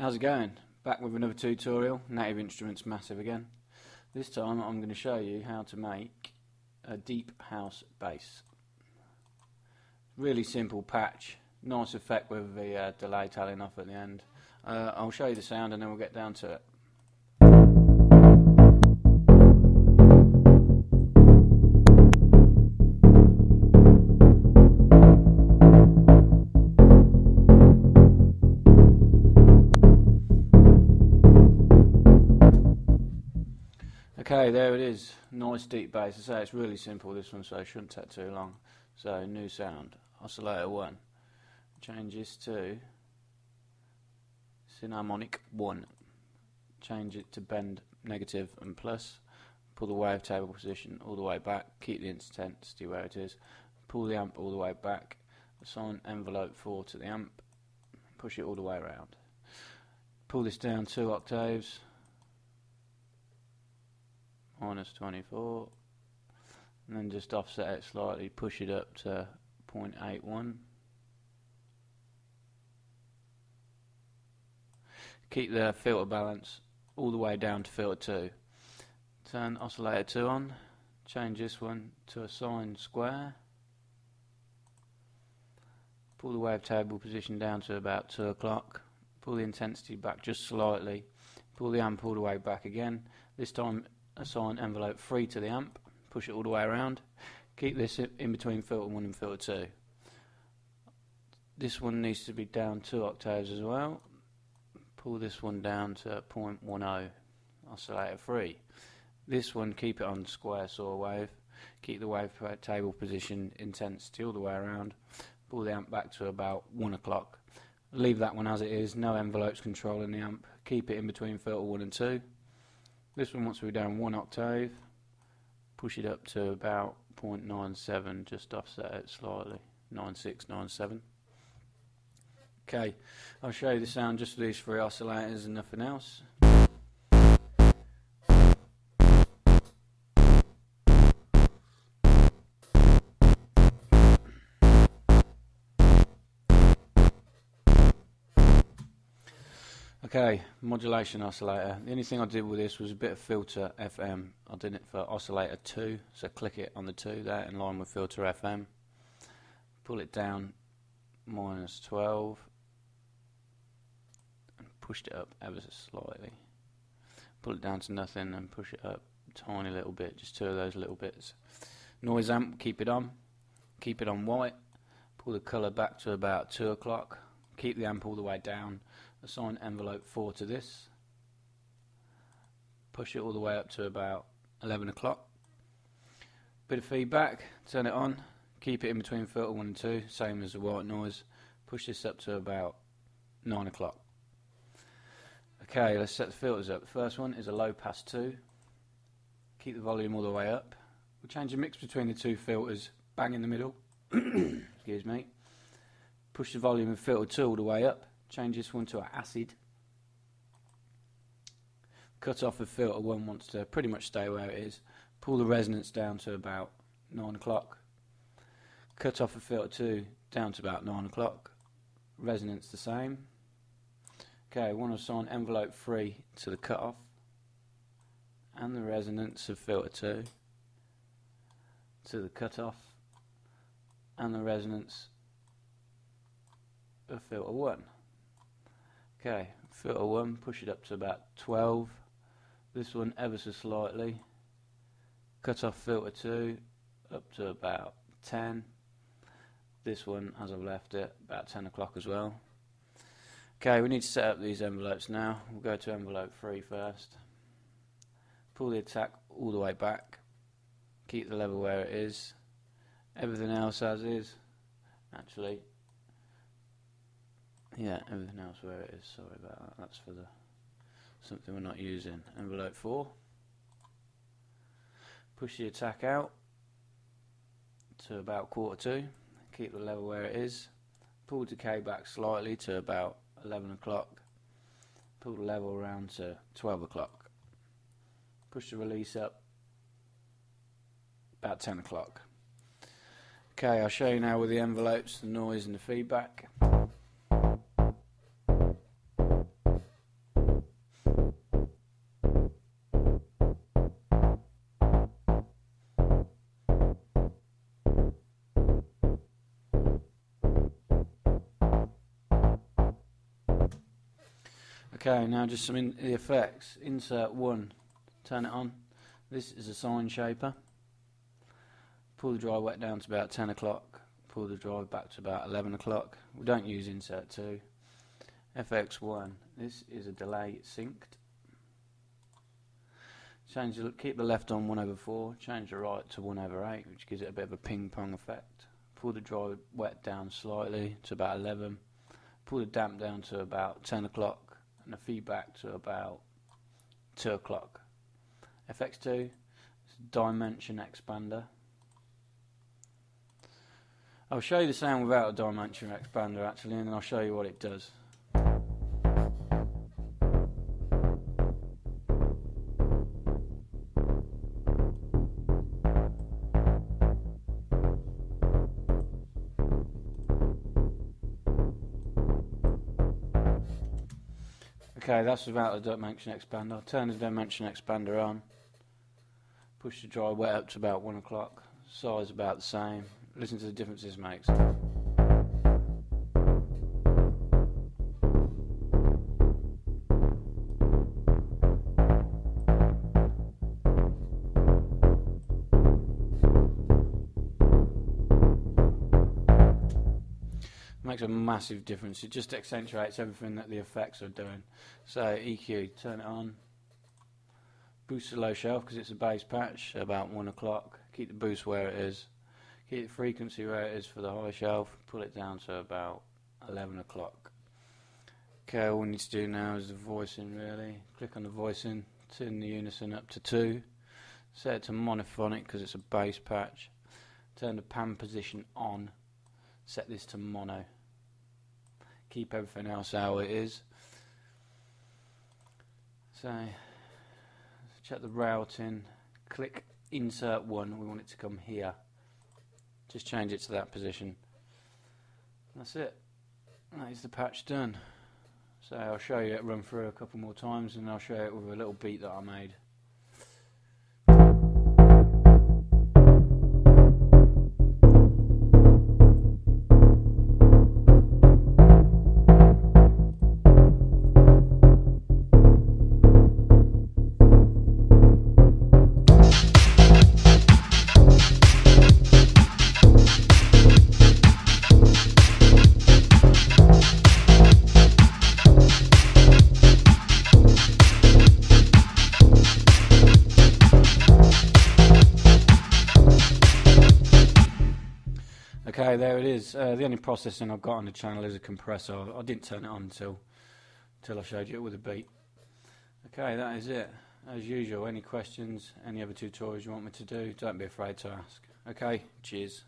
How's it going? Back with another tutorial, Native Instruments Massive again. This time I'm going to show you how to make a deep house bass. Really simple patch, nice effect with the delay tailing off at the end. I'll show you the sound and then we'll get down to it. Okay, there it is. Nice deep bass. I say it's really simple this one, so it shouldn't take too long. So, new sound. Oscillator 1. Change this to Synharmonic 1. Change it to bend negative and plus. Pull the wavetable position all the way back. Keep the intensity where it is. Pull the amp all the way back. Assign envelope 4 to the amp. Push it all the way around. Pull this down 2 octaves. -24, and then just offset it slightly, push it up to 0.81. Keep the filter balance all the way down to filter 2. Turn oscillator 2 on, change this one to a sine square. Pull the wavetable position down to about 2 o'clock. Pull the intensity back just slightly. Pull the amp all the way back again. This time assign envelope 3 to the amp, push it all the way around. Keep this in between filter 1 and filter 2. This one needs to be down 2 octaves as well. Pull this one down to 0.10, oscillator 3. This one, keep it on square saw wave. Keep the wavetable position intensity all the way around. Pull the amp back to about 1 o'clock. Leave that one as it is, no envelopes controlling the amp. Keep it in between filter 1 and 2. This one wants to be down 1 octave, push it up to about 0.97, just offset it slightly, 96, 97. Okay, I'll show you the sound just with these 3 oscillators and nothing else. Okay, modulation oscillator. The only thing I did with this was a bit of filter FM. I did it for oscillator 2, so click it on the 2 there in line with filter FM. Pull it down -12 and pushed it up ever so slightly. Pull it down to nothing and push it up a tiny little bit, just 2 of those little bits. Noise amp, keep it on white. Pull the colour back to about 2 o'clock. Keep the amp all the way down. Assign envelope 4 to this. Push it all the way up to about 11 o'clock. Bit of feedback, turn it on. Keep it in between filter 1 and 2, same as the white noise. Push this up to about 9 o'clock. Okay, let's set the filters up. The first one is a low pass 2. Keep the volume all the way up. We'll change the mix between the 2 filters, bang in the middle. Excuse me. Push the volume of filter 2 all the way up. Change this one to an acid. Cut off of filter 1 wants to pretty much stay where it is. Pull the resonance down to about 9 o'clock. Cut off of filter 2 down to about 9 o'clock. Resonance the same. Okay, I want to assign envelope 3 to the cut off and the resonance of filter 2 to the cut off and the resonance of filter 1. Okay, filter 1, push it up to about 12. This one ever so slightly. Cut off filter 2 up to about 10. This one, as I've left it, about 10 o'clock as well. Okay, we need to set up these envelopes now. We'll go to envelope 3 first. Pull the attack all the way back. Keep the level where it is. Everything else as is. Actually, yeah, everything else where it is. Sorry about that. That's for the something we're not using. Envelope 4. Push the attack out to about 1/4 2. Keep the level where it is. Pull decay back slightly to about 11 o'clock. Pull the level around to 12 o'clock. Push the release up about 10 o'clock. Okay, I'll show you now with the envelopes, the noise and the feedback. Okay, now just some the effects. Insert 1, turn it on. This is a sine shaper. Pull the dry wet down to about 10 o'clock. Pull the dry back to about 11 o'clock. We don't use insert 2. FX1, this is a delay synced. Keep the left on 1/4, change the right to 1/8, which gives it a bit of a ping pong effect. Pull the dry wet down slightly to about 11. Pull the damp down to about 10 o'clock and the feedback to about 2 o'clock. FX2 is a dimension expander. I'll show you the sound without a dimension expander actually, and then I'll show you what it does. Okay, that's without a dimension expander. I'll turn the dimension expander on. Push the dry wet up to about 1 o'clock. Size about the same. Listen to the difference this makes. Makes a massive difference. It just accentuates everything that the effects are doing. So EQ, turn it on. Boost the low shelf because it's a bass patch, about 1 o'clock. Keep the boost where it is. Keep the frequency where it is for the high shelf. Pull it down to about 11 o'clock. Okay, all we need to do now is the voicing really. Click on the voicing, turn the unison up to 2. Set it to monophonic because it's a bass patch. Turn the pan position on. Set this to mono. Keep everything else how it is. So, check the routing. Click insert 1. We want it to come here. Just change it to that position. That's it. That is the patch done. So I'll show you it run through a couple more times, and I'll show you it with a little beat that I made. Okay, there it is. The only processing I've got on the channel is a compressor. I didn't turn it on until I showed you it with a beat. Okay, that is it. As usual, any questions, any other tutorials you want me to do, don't be afraid to ask. Okay, cheers.